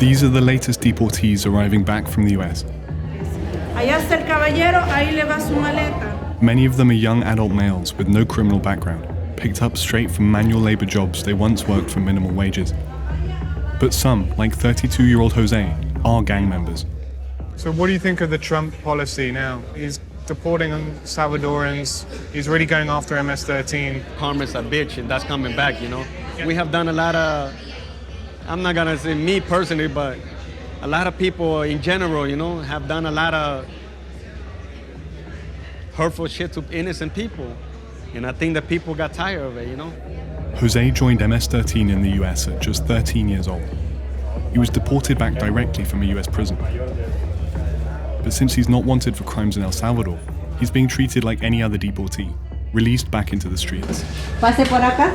These are the latest deportees arriving back from the US. Allá está el caballero, ahí le va su maleta. Many of them are young adult males with no criminal background, picked up straight from manual labor jobs they once worked for minimal wages. But some, like 32-year-old Jose, are gang members. So what do you think of the Trump policy now? He's deporting Salvadorans, he's really going after MS-13. Karma's a bitch, and that's coming back, you know? We have done a lot of, I'm not gonna say me personally, but a lot of people in general, you know, have done a lot of hurtful shit to innocent people. And I think that people got tired of it, you know? Jose joined MS-13 in the US at just 13 years old. He was deported back directly from a US prison. But since he's not wanted for crimes in El Salvador, he's being treated like any other deportee, released back into the streets. Pase por acá.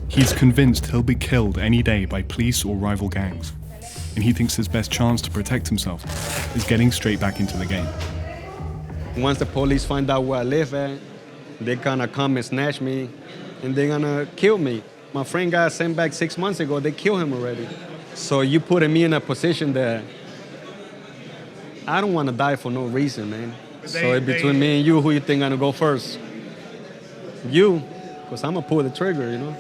He's convinced he'll be killed any day by police or rival gangs, and he thinks his best chance to protect himself is getting straight back into the game. Once the police find out where I live at, they're gonna come and snatch me, and they're gonna kill me. My friend got sent back 6 months ago, they killed him already. So you putting me in a position that I don't wanna die for no reason, man. So it's between me and you, who you think gonna go first? You, because I'm gonna pull the trigger, you know?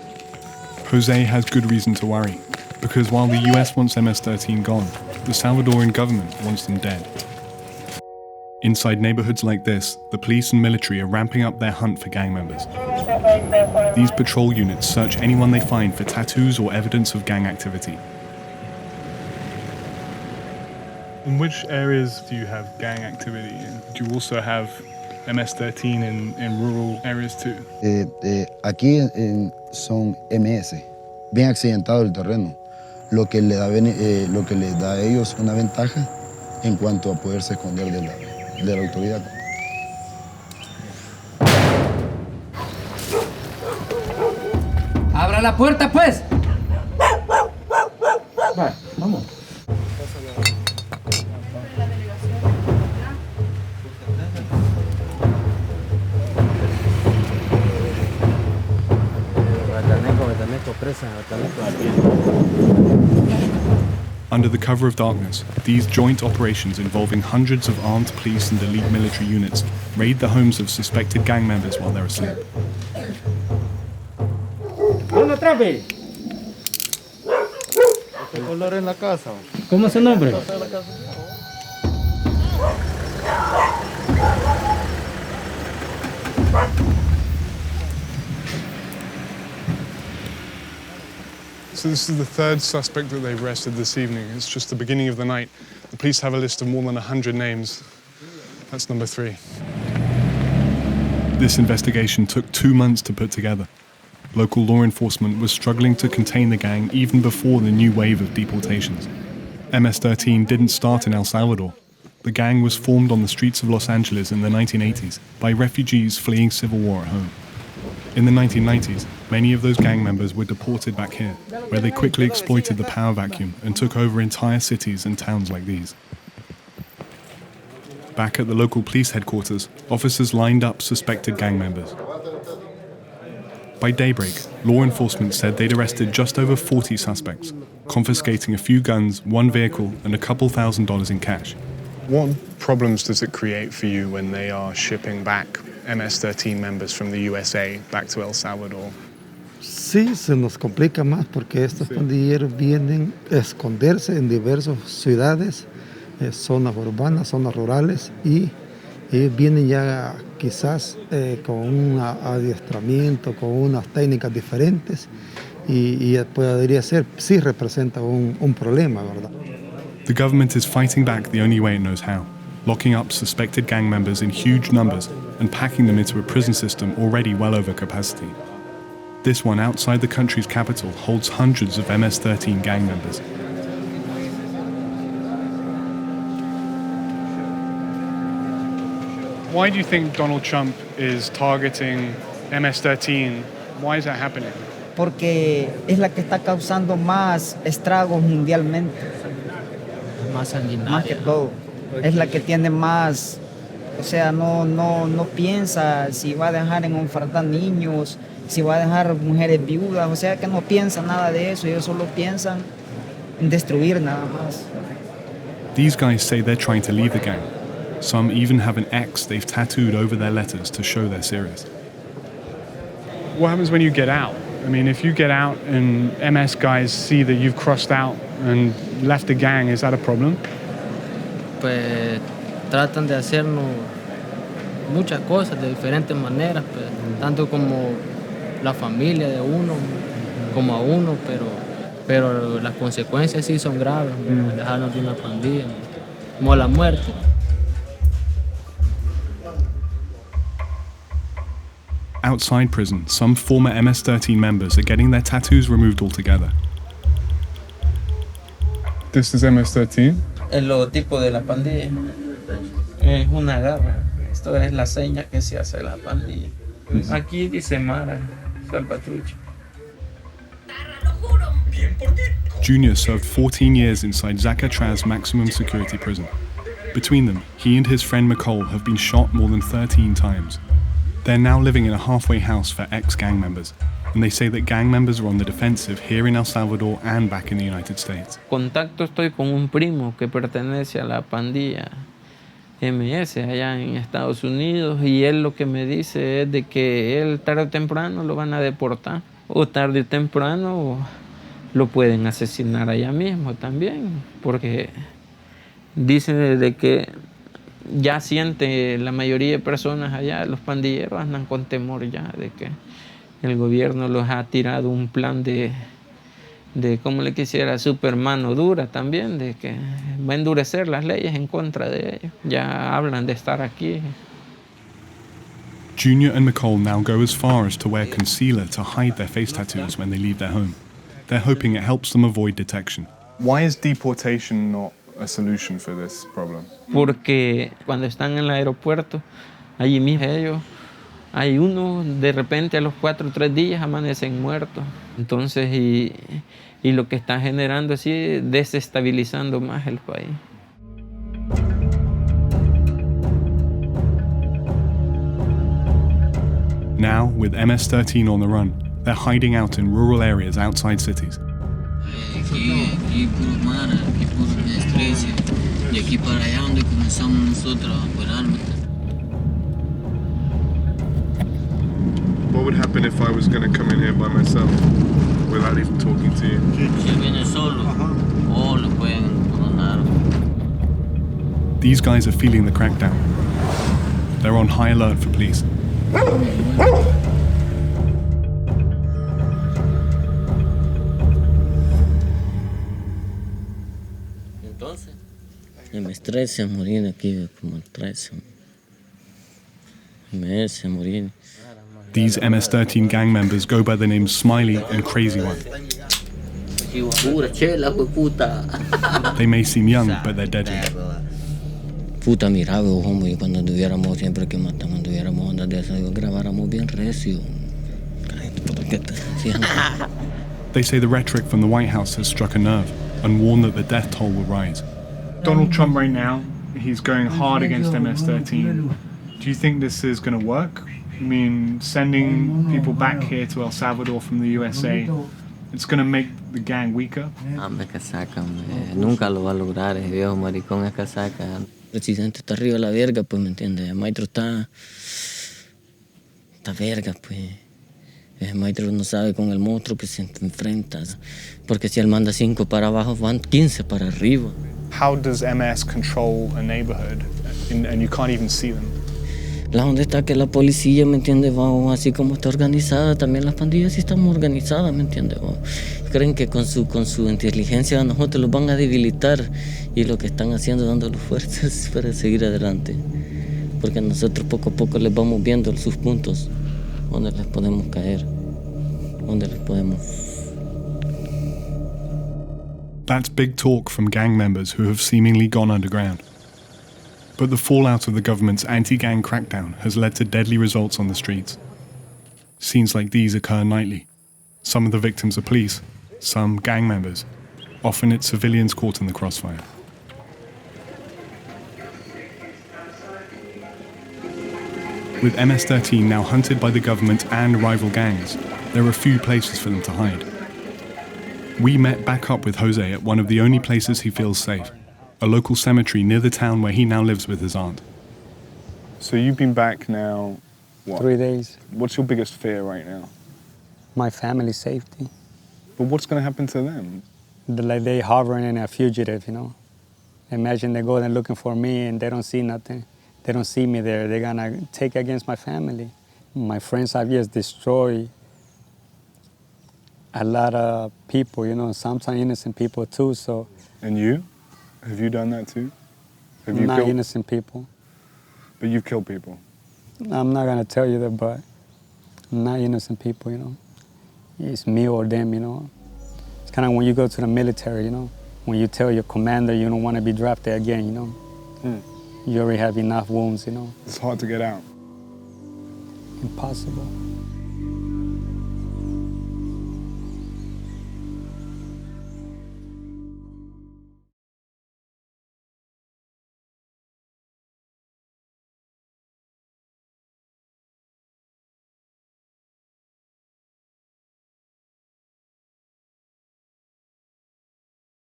Jose has good reason to worry, because while the US wants MS-13 gone, the Salvadoran government wants them dead. Inside neighborhoods like this, the police and military are ramping up their hunt for gang members. These patrol units search anyone they find for tattoos or evidence of gang activity. In which areas do you have gang activity? And do you also have MS-13 in rural areas too? Aquí son MS, bien accidentado el terreno, lo que le da a ellos una ventaja en cuanto a poderse esconder de la autoridad. ¡Abra la puerta, pues! Va, vamos. Under the cover of darkness, these joint operations involving hundreds of armed police and elite military units raid the homes of suspected gang members while they're asleep. ¿Cómo es su nombre? So this is the third suspect that they've arrested this evening. It's just the beginning of the night. The police have a list of more than 100 names. That's number 3. This investigation took 2 months to put together. Local law enforcement was struggling to contain the gang even before the new wave of deportations. MS-13 didn't start in El Salvador. The gang was formed on the streets of Los Angeles in the 1980s by refugees fleeing civil war at home. In the 1990s, many of those gang members were deported back here, where they quickly exploited the power vacuum and took over entire cities and towns like these. Back at the local police headquarters, officers lined up suspected gang members. By daybreak, law enforcement said they'd arrested just over 40 suspects, confiscating a few guns, 1 vehicle, and a couple $1,000s in cash. What problems does it create for you when they are shipping back MS-13 members from the USA back to El Salvador? Sí, se nos complica más porque estos pandilleros vienen a esconderse en diversas ciudades, zonas urbanas, zonas rurales, y ellos vienen ya quizás con un adiestramiento, con unas técnicas diferentes, y podría ser, sí representa un problema, ¿verdad? The government is fighting back the only way it knows how, locking up suspected gang members in huge numbers and packing them into a prison system already well over capacity. This one outside the country's capital holds hundreds of MS-13 gang members. Why do you think Donald Trump is targeting MS-13? Why is that happening? Porque es la que está causando más estragos mundialmente. Más sanguinaria. Más que todo. Es la que tiene más, o sea, no piensa si va a dejar en orfandad niños, si va a dejar mujeres viudas, o sea que no piensa nada de eso, ellos solo piensan destruir nada más. These guys say they're trying to leave the gang. Some even have an X they've tattooed over their letters to show they're serious. What happens when you get out? I mean, if you get out and MS guys see that you've crossed out and left the gang, is that a problem? Pues tratan de hacernos muchas cosas de diferentes maneras, pues, tanto como la familia de uno, como a uno, pero las consecuencias sí son graves, dejarnos de una pandilla, como la muerte. Outside prison, some former MS-13 members are getting their tattoos removed altogether. This is MS-13. El logotipo de la pandilla es una garra. Esto es la seña que se hace la pandilla. Aquí dice Mara Salvatrucha. Junior served 14 years inside Zacatras maximum security prison. Between them, he and his friend Nicole have been shot more than 13 times. They're now living in a halfway house for ex-gang members, and they say that gang members are on the defensive here in El Salvador and back in the United States. Contacto estoy con un primo que pertenece a la pandilla MS allá en Estados Unidos, y él lo que me dice es de que él tarde o temprano lo van a deportar, o tarde o temprano lo pueden asesinar allá mismo también, porque dice de que ya siente la mayoría de personas allá, los pandilleros andan con temor ya de que el gobierno los ha tirado un plan de como le quisiera, super mano dura también, de que va a endurecer las leyes en contra de ellos. Ya hablan de estar aquí. Junior and Nicole now go as far as to wear concealer to hide their face tattoos when they leave their home. They're hoping it helps them avoid detection. Why is deportation not a solution for this problem? Porque cuando están en el aeropuerto, allí mismo ellos, hay uno de repente a los 4 o 3 días amanecen muertos. Entonces, y lo que está generando así, desestabilizando más el país. Now, with MS-13 on the run, they're hiding out in rural areas outside cities. Aquí puro Mara, aquí puro MS-13, de aquí para allá donde comenzamos nosotros a operar. What would happen if I was going to come in here by myself without even talking to you? Si viene solo, o lo pueden coronar. These guys are feeling the crackdown. They're on high alert for police. Entonces, MS-13 morir aquí como 13. MS morir. These MS-13 gang members go by the names Smiley and Crazy One. They may seem young, but they're deadly. Puta, mira, hombre, y cuando tuviéramos siempre que matamos, cuando tuviéramos ondas de esas, grabáramos bien recio. They say the rhetoric from the White House has struck a nerve and warn that the death toll will rise. Donald Trump right now, he's going hard against MS-13. Do you think this is going to work? I mean, sending people back here to El Salvador from the USA, it's going to make the gang weaker? Hombre, casaca, nunca lo va a lograr, ese viejo maricón es casaca. El presidente está arriba de la verga, pues, ¿me entiendes? El maestro está verga, pues. El maestro no sabe con el monstruo que se enfrenta, porque si él manda 5 para abajo, van 15 para arriba. How does MS control a neighborhood and you can't even see them? La onda está que la policía, ¿me entiendes? Así como está organizada, también las pandillas sí estamos organizadas, ¿me entiendes? Creen que con su inteligencia a nosotros los van a debilitar, y lo que están haciendo es dándoles fuerzas para seguir adelante. Porque nosotros poco a poco les vamos viendo sus puntos, donde les podemos caer, donde les podemos... That's big talk from gang members who have seemingly gone underground. But the fallout of the government's anti-gang crackdown has led to deadly results on the streets. Scenes like these occur nightly. Some of the victims are police, some gang members. Often it's civilians caught in the crossfire. With MS-13 now hunted by the government and rival gangs, there are few places for them to hide. We met back up with Jose at one of the only places he feels safe, a local cemetery near the town where he now lives with his aunt. So you've been back now, what? 3 days. What's your biggest fear right now? My family's safety. But what's going to happen to them? Like they hovering in a fugitive, you know. Imagine they go there looking for me and they don't see nothing. They don't see me there. They're going to take against my family. My friends have just destroyed a lot of people, you know, sometimes innocent people too, so. And you? Have you done that too? Have you Not killed innocent people. But you've killed people? I'm not going to tell you that, but not innocent people, you know. It's me or them, you know. It's kind of when you go to the military, you know, when you tell your commander you don't want to be drafted again, you know. You already have enough wounds, you know. It's hard to get out. Impossible.